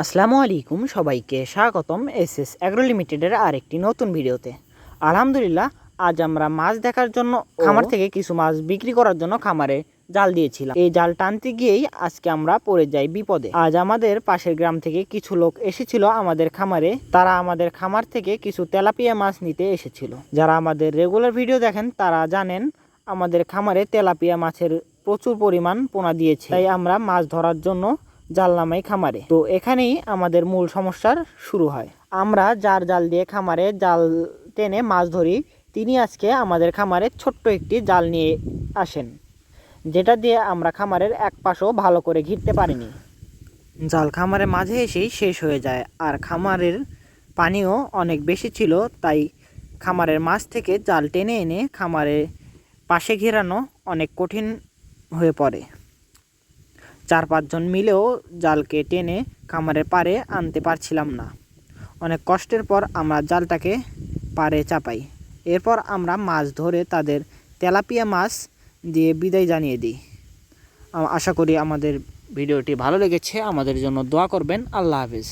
আসসালামু আলাইকুম, সবাইকে স্বাগতম এসএস অ্যাগ্রো লিমিটেডের আরেকটি নতুন ভিডিওতে। আলহামদুলিল্লাহ, আজ আমরা মাছ দেখার জন্য খামার থেকে কিছু মাছ বিক্রি করার জন্য খামারে জাল দিয়েছিলাম। এই জাল টানতে গিয়েই আজকে আমরা পড়ে যাই বিপদে। আজ আমাদের পাশের গ্রাম থেকে কিছু লোক এসেছিল আমাদের খামারে। তারা আমাদের খামার থেকে কিছু তেলাপিয়া মাছ নিতে এসেছিল। যারা আমাদের রেগুলার ভিডিও দেখেন তারা জানেন আমাদের খামারে তেলাপিয়া মাছের প্রচুর পরিমাণ পোনা দিয়েছে, তাই আমরা মাছ ধরার জন্য জাল নামাই খামারে। তো এখানেই আমাদের মূল সমস্যার শুরু হয়। আমরা যার জাল দিয়ে খামারে জাল টেনে মাছ ধরি, তিনি আজকে আমাদের খামারে ছোট্ট একটি জাল নিয়ে আসেন, যেটা দিয়ে আমরা খামারের এক পাশও ভালো করে ঘিরতে পারিনি। জাল খামারের মাঝে এসেই শেষ হয়ে যায়, আর খামারের পানিও অনেক বেশি ছিল, তাই খামারের মাছ থেকে জাল টেনে এনে খামারের পাশে ঘেরানো অনেক কঠিন হয়ে পড়ে। 4-5 জন মিলেও জালকে টেনে খামারের পাড়ে আনতে পারছিলাম না। অনেক কষ্টের পর আমরা জালটাকে পাড়ে চাপাই। এরপর আমরা মাছ ধরে তাদের তেলাপিয়া মাছ দিয়ে বিদায় জানিয়ে দিই। আশা করি আমাদের ভিডিওটি ভালো লেগেছে। আমাদের জন্য দোয়া করবেন। আল্লাহ হাফেজ।